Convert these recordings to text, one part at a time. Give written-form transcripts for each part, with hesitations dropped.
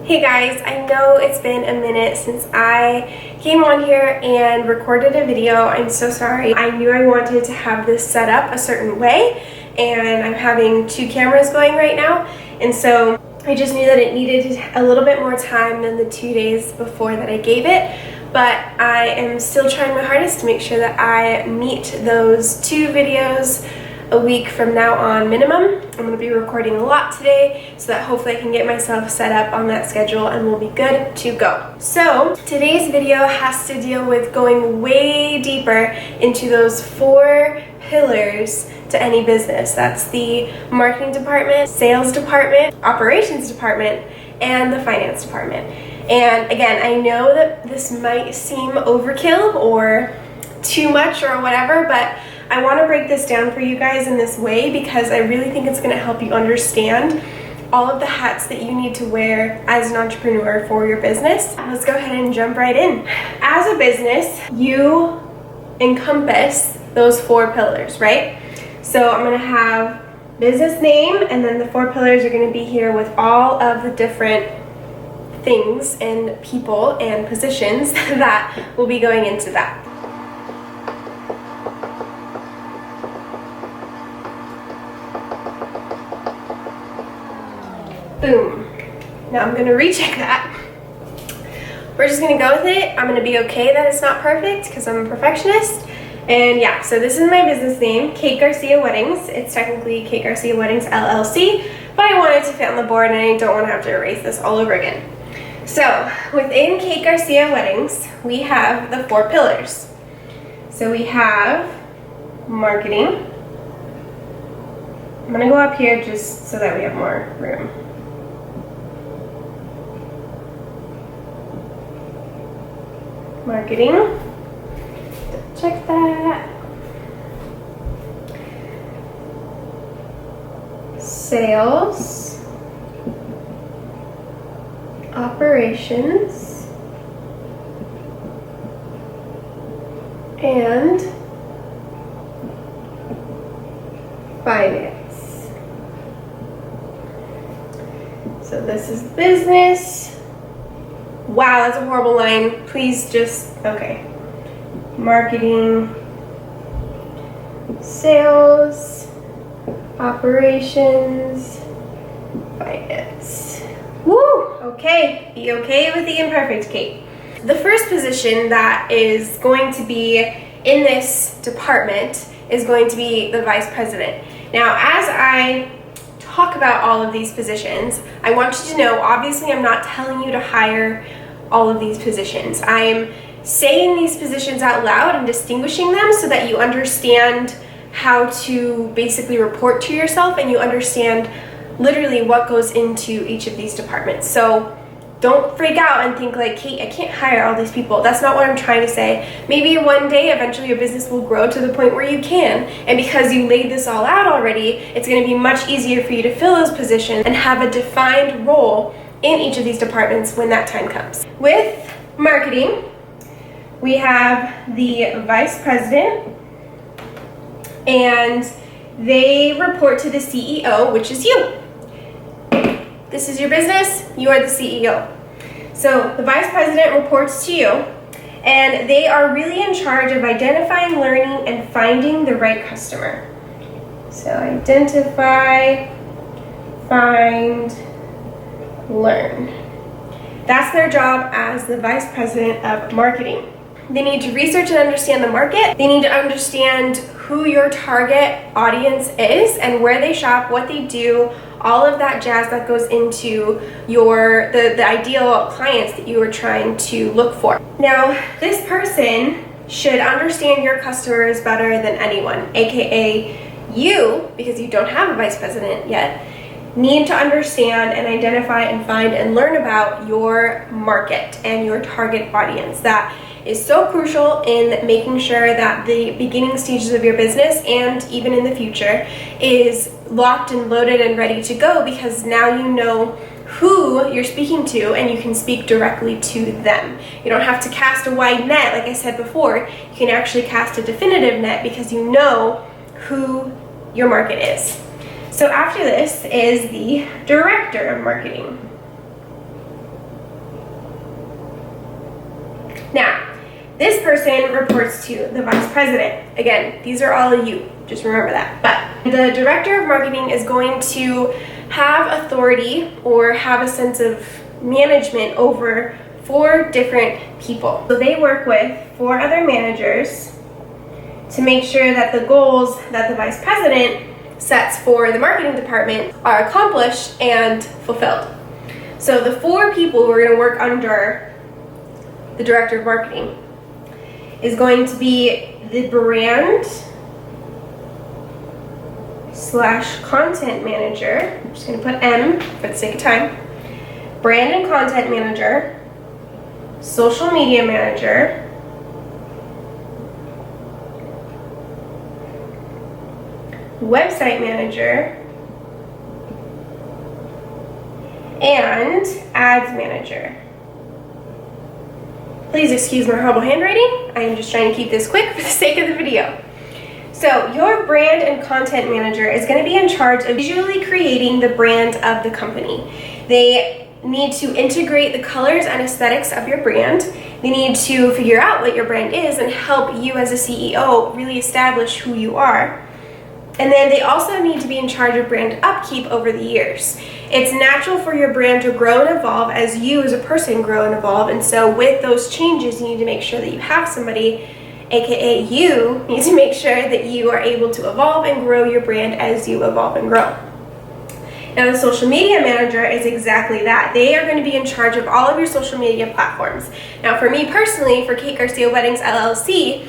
Hey guys, I know it's been a minute since I came on here and recorded a video. I'm so sorry. I knew I wanted to have this set up a certain way, and I'm having two cameras going right now, and so I just knew that it needed a little bit more time than the 2 days before that I gave it. But I am still trying my hardest to make sure that I meet those 2 videos a week from now on minimum. I'm going to be recording a lot today so that hopefully I can get myself set up on that schedule and we'll be good to go. So today's video has to deal with going way deeper into those 4 pillars to any business. That's the marketing department, sales department, operations department, and the finance department. And again, I know that this might seem overkill or too much or whatever, but I want to break this down for you guys in this way because I really think it's going to help you understand all of the hats that you need to wear as an entrepreneur for your business. Let's go ahead and jump right in. As a business, you encompass those 4 pillars, right? So I'm going to have business name, and then the 4 pillars are going to be here with all of the different things and people and positions that will be going into that. Boom. Now I'm going to recheck that. We're just going to go with it. I'm going to be okay that it's not perfect because I'm a perfectionist. And yeah, so this is my business name, Kate Garcia Weddings. It's technically Kate Garcia Weddings LLC, but I wanted to fit on the board and I don't want to have to erase this all over again. So within Kate Garcia Weddings, we have the 4 pillars. So we have marketing. I'm going to go up here just so that we have more room. Marketing, check that. Sales, operations, and finance. So this is business. Wow, that's a horrible line. Please just, okay. Marketing, sales, operations, finance. Woo! Okay, be okay with the imperfect, Kate. The first position that is going to be in this department is going to be the vice president. Now, as I talk about all of these positions, I want you to know, obviously I'm not telling you to hire all of these positions. I'm saying these positions out loud and distinguishing them so that you understand how to basically report to yourself and you understand literally what goes into each of these departments. So don't freak out and think like, Kate, I can't hire all these people. That's not what I'm trying to say. Maybe one day, eventually your business will grow to the point where you can. And because you laid this all out already, it's going to be much easier for you to fill those positions and have a defined role in each of these departments when that time comes. With marketing, we have the vice president, and they report to the CEO, which is you. This is your business, you are the CEO. So the vice president reports to you, and they are really in charge of identifying, learning, and finding the right customer. So identify, find, learn. That's their job as the vice president of marketing. They need to research and understand the market. They need to understand who your target audience is and where they shop, what they do, all of that jazz that goes into the ideal clients that you are trying to look for. Now, this person should understand your customers better than anyone, aka you, because you don't have a vice president yet, need to understand and identify and find and learn about your market and your target audience. That is so crucial in making sure that the beginning stages of your business and even in the future is locked and loaded and ready to go, because now you know who you're speaking to and you can speak directly to them. You don't have to cast a wide net, like I said before. You can actually cast a definitive net because you know who your market is. So after this is the director of marketing. This person reports to the vice president. Again, these are all of you, just remember that. But the director of marketing is going to have authority or have a sense of management over 4 different people. So they work with 4 other managers to make sure that the goals that the vice president sets for the marketing department are accomplished and fulfilled. So the 4 people who are going to work under the director of marketing is going to be the brand / content manager. I'm just going to put M for the sake of time. Brand and content manager, social media manager, website manager, and ads manager. Please excuse my horrible handwriting. I am just trying to keep this quick for the sake of the video. So your brand and content manager is going to be in charge of visually creating the brand of the company. They need to integrate the colors and aesthetics of your brand. They need to figure out what your brand is and help you as a CEO really establish who you are. And then they also need to be in charge of brand upkeep over the years. It's natural for your brand to grow and evolve as you as a person grow and evolve. And so with those changes, you need to make sure that you have somebody, aka you, need to make sure that you are able to evolve and grow your brand as you evolve and grow. Now the social media manager is exactly that. They are going to be in charge of all of your social media platforms. Now for me personally, for Kate Garcia Weddings LLC,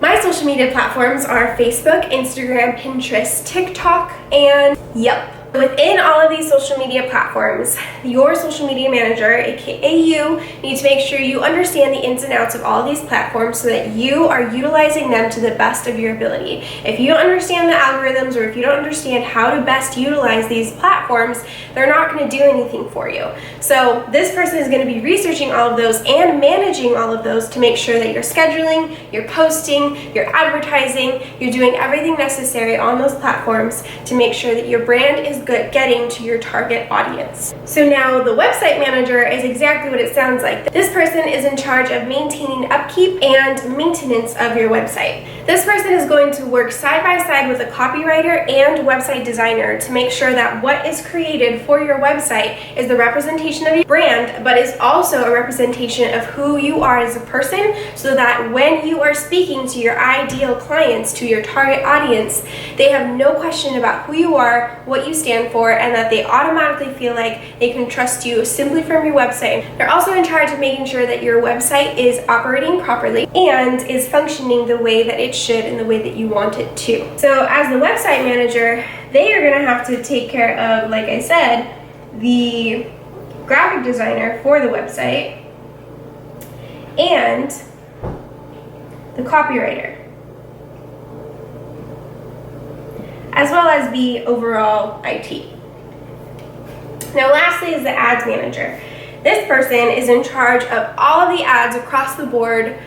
my social media platforms are Facebook, Instagram, Pinterest, TikTok, and Yelp. Within all of these social media platforms, your social media manager, aka you, needs to make sure you understand the ins and outs of all of these platforms so that you are utilizing them to the best of your ability. If you don't understand the algorithms or if you don't understand how to best utilize these platforms, they're not going to do anything for you. So this person is going to be researching all of those and managing all of those to make sure that you're scheduling, you're posting, you're advertising, you're doing everything necessary on those platforms to make sure that your brand is good getting to your target audience. So now the website manager is exactly what it sounds like. This person is in charge of maintaining upkeep and maintenance of your website. This person is going to work side by side with a copywriter and website designer to make sure that what is created for your website is the representation of your brand, but is also a representation of who you are as a person, so that when you are speaking to your ideal clients, to your target audience, they have no question about who you are, what you stand for, and that they automatically feel like they can trust you simply from your website. They're also in charge of making sure that your website is operating properly and is functioning the way that it should in the way that you want it to. So as the website manager, they are going to have to take care of, like I said, the graphic designer for the website and the copywriter, as well as the overall IT. Now lastly is the ads manager. This person is in charge of all of the ads across the board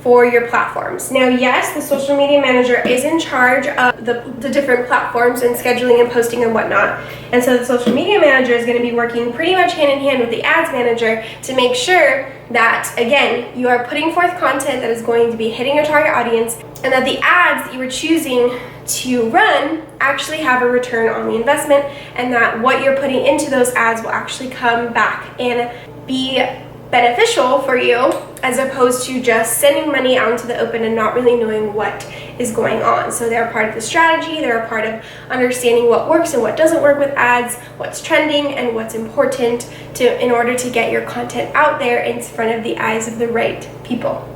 for your platforms. Now yes, the social media manager is in charge of the different platforms and scheduling and posting and whatnot. And so the social media manager is going to be working pretty much hand in hand with the ads manager to make sure that, again, you are putting forth content that is going to be hitting your target audience, and that the ads that you are choosing to run actually have a return on the investment, and that what you're putting into those ads will actually come back and be beneficial for you, as opposed to just sending money out into the open and not really knowing what is going on. So they're part of the strategy, they're a part of understanding what works and what doesn't work with ads, what's trending and what's important in order to get your content out there in front of the eyes of the right people.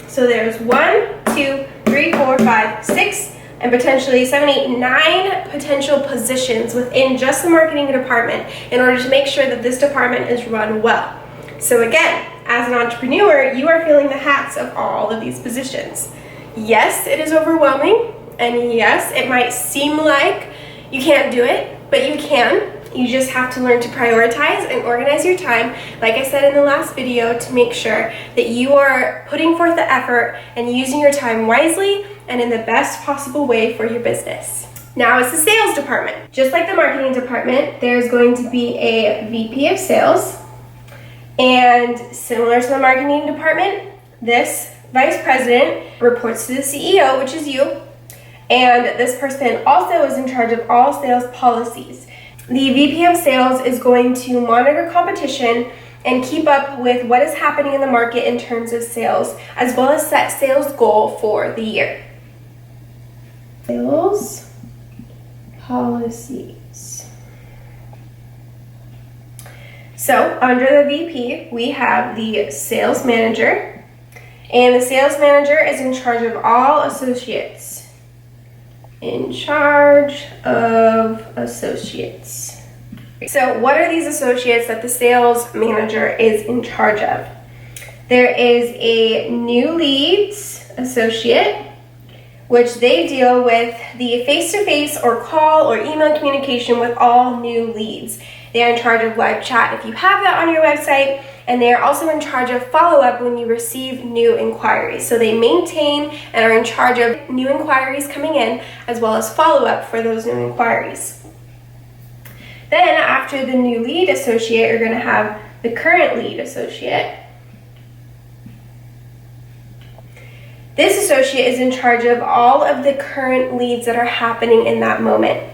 So there's 1, 2, 3, 4, 5, 6, and potentially 7, 8, 9 potential positions within just the marketing department in order to make sure that this department is run well. So again, as an entrepreneur, you are filling the hats of all of these positions. Yes, it is overwhelming, and yes, it might seem like you can't do it, but you can. You just have to learn to prioritize and organize your time, like I said in the last video, to make sure that you are putting forth the effort and using your time wisely and in the best possible way for your business. Now it's the sales department. Just like the marketing department, there's going to be a VP of sales. And similar to the marketing department, this vice president reports to the CEO, which is you, and this person also is in charge of all sales policies. The VP of sales is going to monitor competition and keep up with what is happening in the market in terms of sales, as well as set sales goal for the year. Sales policies. So under the VP, we have the sales manager, and the sales manager is in charge of all associates. In charge of associates. So what are these associates that the sales manager is in charge of? There is a new leads associate, which they deal with the face-to-face or call or email communication with all new leads. They are in charge of live chat if you have that on your website, and they are also in charge of follow-up when you receive new inquiries. So they maintain and are in charge of new inquiries coming in, as well as follow-up for those new inquiries. Then after the new lead associate, you're going to have the current lead associate. This associate is in charge of all of the current leads that are happening in that moment.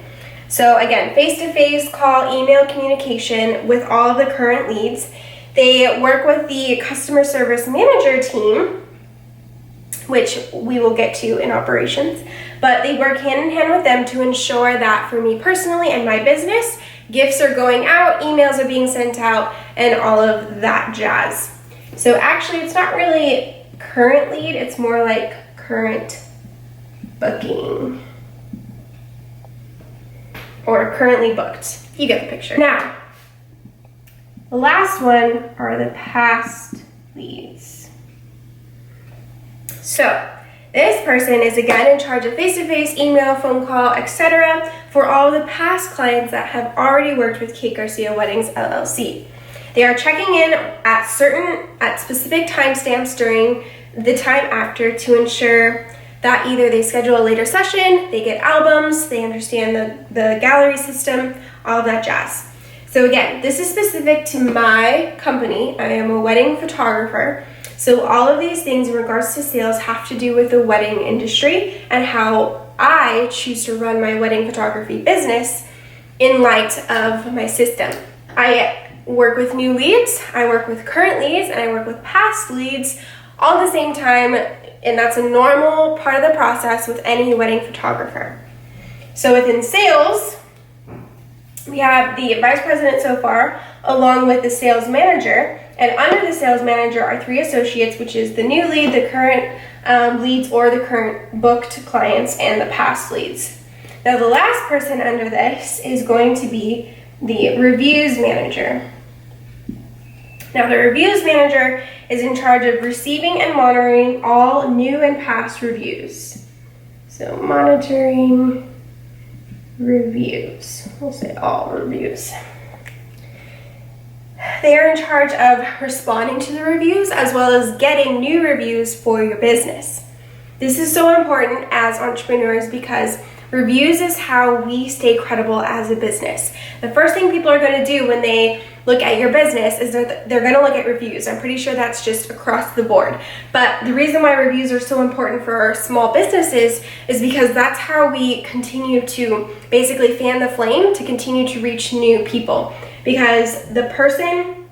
So again, face-to-face, call, email communication with all of the current leads. They work with the customer service manager team, which we will get to in operations, but they work hand in hand with them to ensure that for me personally and my business, gifts are going out, emails are being sent out, and all of that jazz. So actually, it's not really current lead, it's more like current booking or currently booked. You get the picture. Now, the last one are the past leads. So this person is again in charge of face-to-face, email, phone call, etc. for all the past clients that have already worked with Kate Garcia Weddings LLC. They are checking in at specific timestamps during the time after to ensure that either they schedule a later session, they get albums, they understand the gallery system, all of that jazz. So again, this is specific to my company. I am a wedding photographer. So all of these things in regards to sales have to do with the wedding industry and how I choose to run my wedding photography business in light of my system. I work with new leads, I work with current leads, and I work with past leads all at the same time, and that's a normal part of the process with any wedding photographer. So within sales, we have the vice president so far, along with the sales manager, and under the sales manager are 3 associates, which is the new lead, the current leads or the current booked clients, and the past leads. Now the last person under this is going to be the reviews manager. Now the reviews manager is in charge of receiving and monitoring all new and past reviews. So monitoring reviews, we'll say all reviews. They are in charge of responding to the reviews as well as getting new reviews for your business. This is so important as entrepreneurs because reviews is how we stay credible as a business. The first thing people are going to do when they look at your business is they're going to look at reviews. I'm pretty sure that's just across the board. But the reason why reviews are so important for our small businesses is because that's how we continue to basically fan the flame to continue to reach new people. Because the person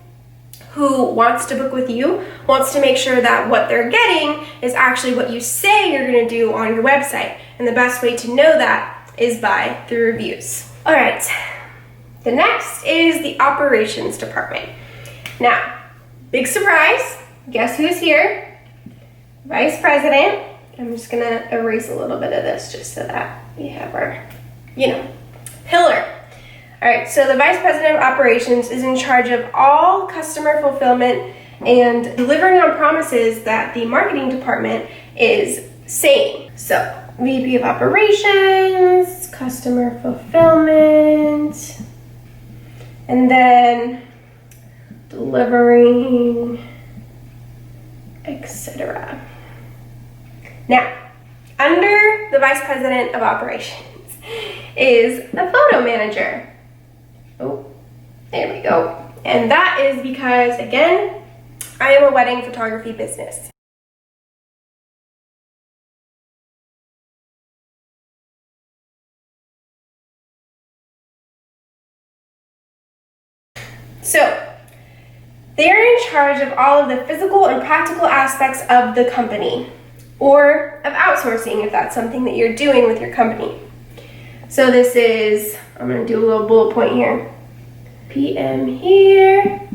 who wants to book with you wants to make sure that what they're getting is actually what you say you're going to do on your website. And the best way to know that is by the reviews. All right, the next is the operations department. Now, big surprise, guess who's here? Vice President. I'm just going to erase a little bit of this just so that we have our, pillar. All right, so the Vice President of Operations is in charge of all customer fulfillment and delivering on promises that the marketing department is saying. So, VP of Operations, customer fulfillment, and then delivering, etc. Now, under the Vice President of Operations is the photo manager. Oh, there we go. And that is because, again, I am a wedding photography business. So they're in charge of all of the physical and practical aspects of the company, or of outsourcing if that's something that you're doing with your company. So this is, I'm going to do a little bullet point here. PM here,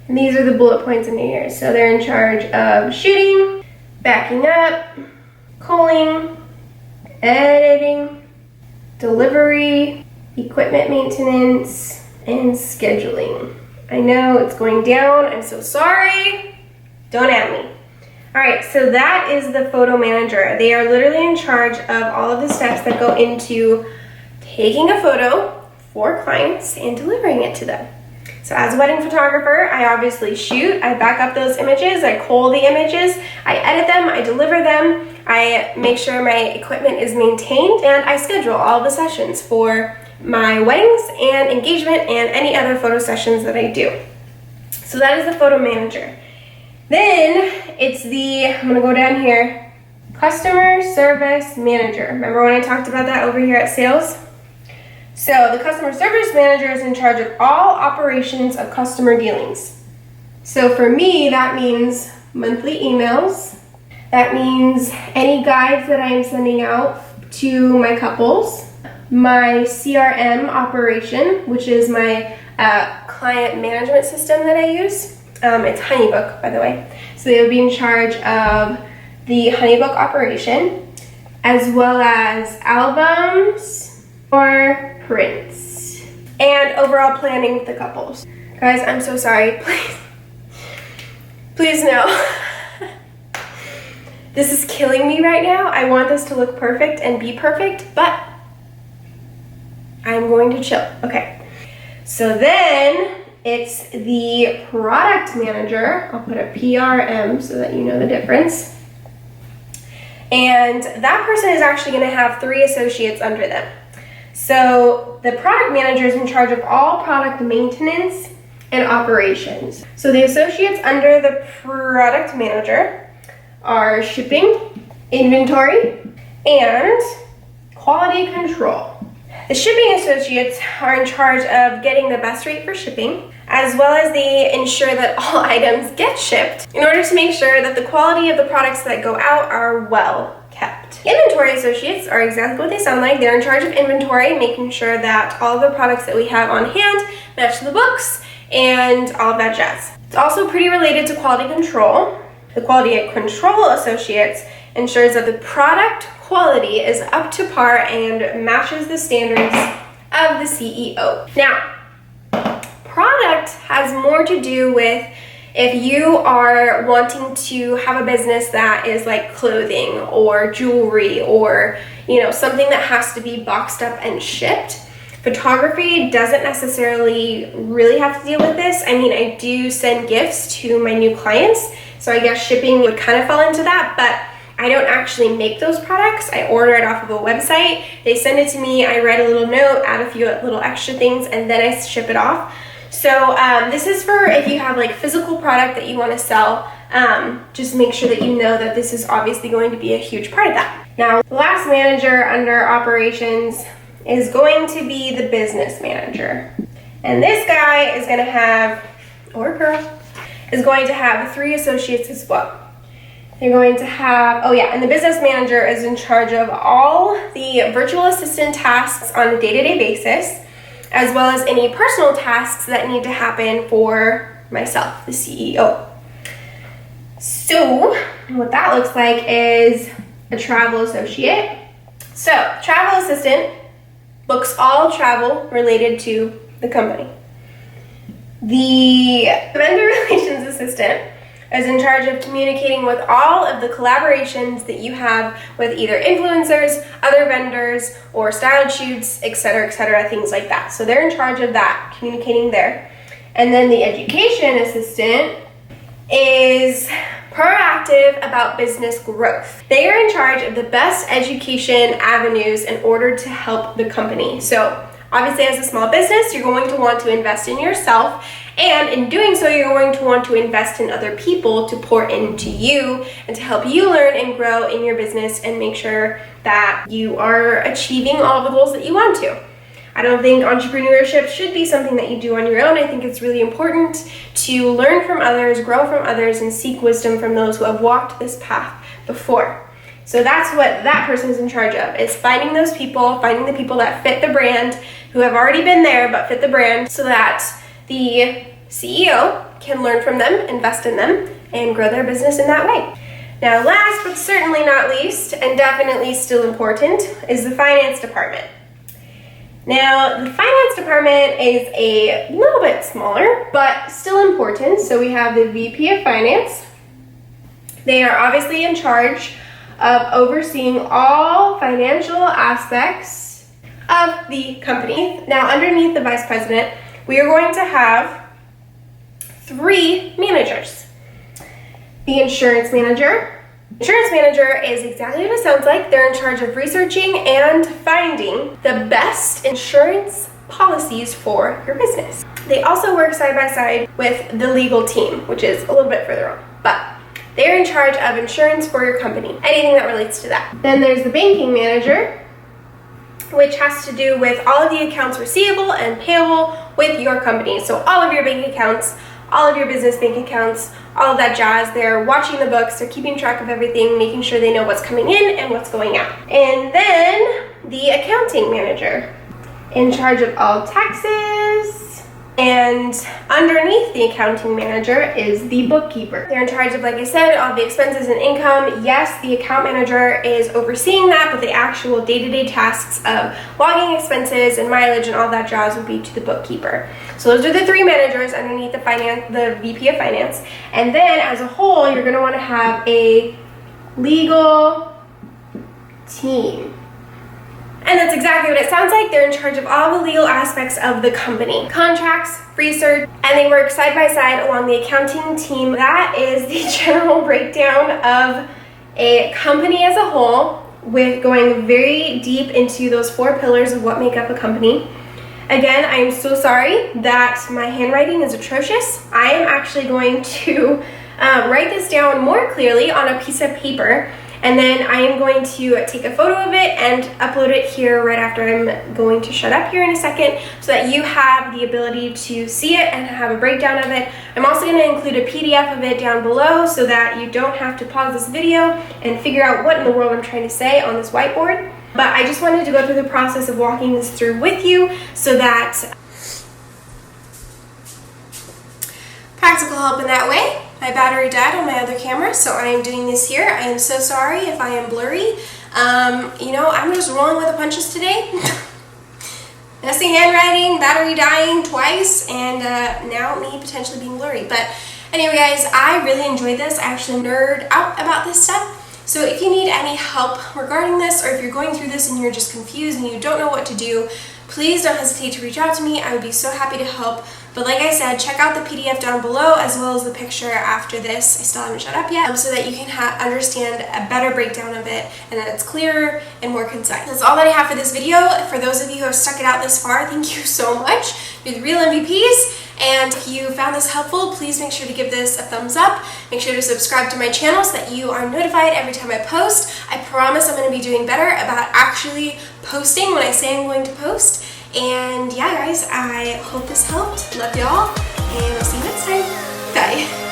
and these are the bullet points in here. So they're in charge of shooting, backing up, culling, editing, delivery, equipment maintenance, and scheduling. I know it's going down, I'm so sorry, don't at me. All right, so that is the photo manager. They are literally in charge of all of the steps that go into taking a photo for clients and delivering it to them. So as a wedding photographer, I obviously shoot, I back up those images, I cull the images, I edit them, I deliver them, I make sure my equipment is maintained, and I schedule all the sessions for my weddings and engagement and any other photo sessions that I do. So that is the photo manager. Then it's the, I'm gonna go down here, customer service manager. Remember when I talked about that over here at sales? So the customer service manager is in charge of all operations of customer dealings. So for me, that means monthly emails. That means any guides that I am sending out to my couples. My CRM operation, which is my client management system that I use. It's HoneyBook, by the way. So they would be in charge of the HoneyBook operation, as well as albums or prints, and overall planning with the couples. Guys, I'm so sorry. Please no. This is killing me right now. I want this to look perfect and be perfect, but I'm going to chill. Okay. So then it's the product manager. I'll put a PRM so that you know the difference. And that person is actually going to have 3 associates under them. So the product manager is in charge of all product maintenance and operations. So the associates under the product manager are shipping, inventory, and quality control. The shipping associates are in charge of getting the best rate for shipping, as well as they ensure that all items get shipped in order to make sure that the quality of the products that go out are well kept. Inventory associates are exactly what they sound like. They're in charge of inventory, making sure that all the products that we have on hand match the books and all of that jazz. It's also pretty related to quality control. The quality control associates ensures that the product quality is up to par and matches the standards of the CEO. Now, product has more to do with if you are wanting to have a business that is like clothing or jewelry or, you know, something that has to be boxed up and shipped. Photography doesn't necessarily really have to deal with this. I mean, I do send gifts to my new clients, so I guess shipping would kind of fall into that, but I don't actually make those products. I order it off of a website. They send it to me. I write a little note, add a few little extra things, and then I ship it off. So this is for if you have like physical product that you want to sell, just make sure that you know that this is obviously going to be a huge part of that. Now, the last manager under operations is going to be the business manager. And this guy is going to have, or girl, is going to have 3 associates as well. They're going to have, oh yeah, and the business manager is in charge of all the virtual assistant tasks on a day-to-day basis, as well as any personal tasks that need to happen for myself, the CEO. So what that looks like is a travel associate. So travel assistant books all travel related to the company. The vendor relations assistant is in charge of communicating with all of the collaborations that you have with either influencers, other vendors, or styled shoots, etc., things like that. So they're in charge of that, communicating there. And then the education assistant is proactive about business growth. They are in charge of the best education avenues in order to help the company. So obviously, as a small business, you're going to want to invest in yourself, and in doing so, you're going to want to invest in other people to pour into you and to help you learn and grow in your business and make sure that you are achieving all the goals that you want to. I don't think entrepreneurship should be something that you do on your own. I think it's really important to learn from others, grow from others, and seek wisdom from those who have walked this path before. So that's what that person is in charge of, is finding those people, finding the people that fit the brand, who have already been there but fit the brand, so that the CEO can learn from them, invest in them, and grow their business in that way. Now, last but certainly not least, and definitely still important, is the finance department. Now, the finance department is a little bit smaller, but still important. So we have the VP of Finance. They are obviously in charge of overseeing all financial aspects of the company. Now, underneath the vice president, we are going to have 3 managers. The insurance manager. Insurance manager is exactly what it sounds like. They're in charge of researching and finding the best insurance policies for your business. They also work side by side with the legal team, which is a little bit further on, but they're in charge of insurance for your company, anything that relates to that. Then there's the banking manager, which has to do with all of the accounts receivable and payable with your company. So all of your bank accounts, all of your business bank accounts, all of that jazz. They're watching the books, they're keeping track of everything, making sure they know what's coming in and what's going out. And then the accounting manager, in charge of all taxes. And underneath the accounting manager is the bookkeeper. They're in charge of, like I said, all the expenses and income. Yes, the account manager is overseeing that, but the actual day-to-day tasks of logging expenses and mileage and all that jazz would be to the bookkeeper. So those are the 3 managers underneath the VP of Finance. And then as a whole, you're going to want to have a legal team. And that's exactly what it sounds like. They're in charge of all the legal aspects of the company. Contracts, research, and they work side by side along the accounting team. That is the general breakdown of a company as a whole, with going very deep into those 4 pillars of what make up a company. Again, I am so sorry that my handwriting is atrocious. I am actually going to write this down more clearly on a piece of paper, and then I am going to take a photo of it and upload it here right after I'm going to shut up here in a second, so that you have the ability to see it and have a breakdown of it. I'm also going to include a PDF of it down below, so that you don't have to pause this video and figure out what in the world I'm trying to say on this whiteboard. But I just wanted to go through the process of walking this through with you, so that practical help in that way. My battery died on my other camera, so I am doing this here. I am so sorry if I am blurry. I'm just rolling with the punches today. Messy handwriting, battery dying twice, and now me potentially being blurry. But anyway, guys, I really enjoyed this. I actually nerd out about this stuff. So if you need any help regarding this, or if you're going through this and you're just confused and you don't know what to do, please don't hesitate to reach out to me. I would be so happy to help. But like I said, check out the PDF down below, as well as the picture after this. I still haven't shut up yet, so that you can understand a better breakdown of it, and that it's clearer and more concise. That's all that I have for this video. For those of you who have stuck it out this far, thank you so much. You're the real MVPs. And if you found this helpful, please make sure to give this a thumbs up. Make sure to subscribe to my channel so that you are notified every time I post. I promise I'm going to be doing better about actually posting when I say I'm going to post. And yeah, guys, I hope this helped. Love y'all, and I'll see you next time. Bye.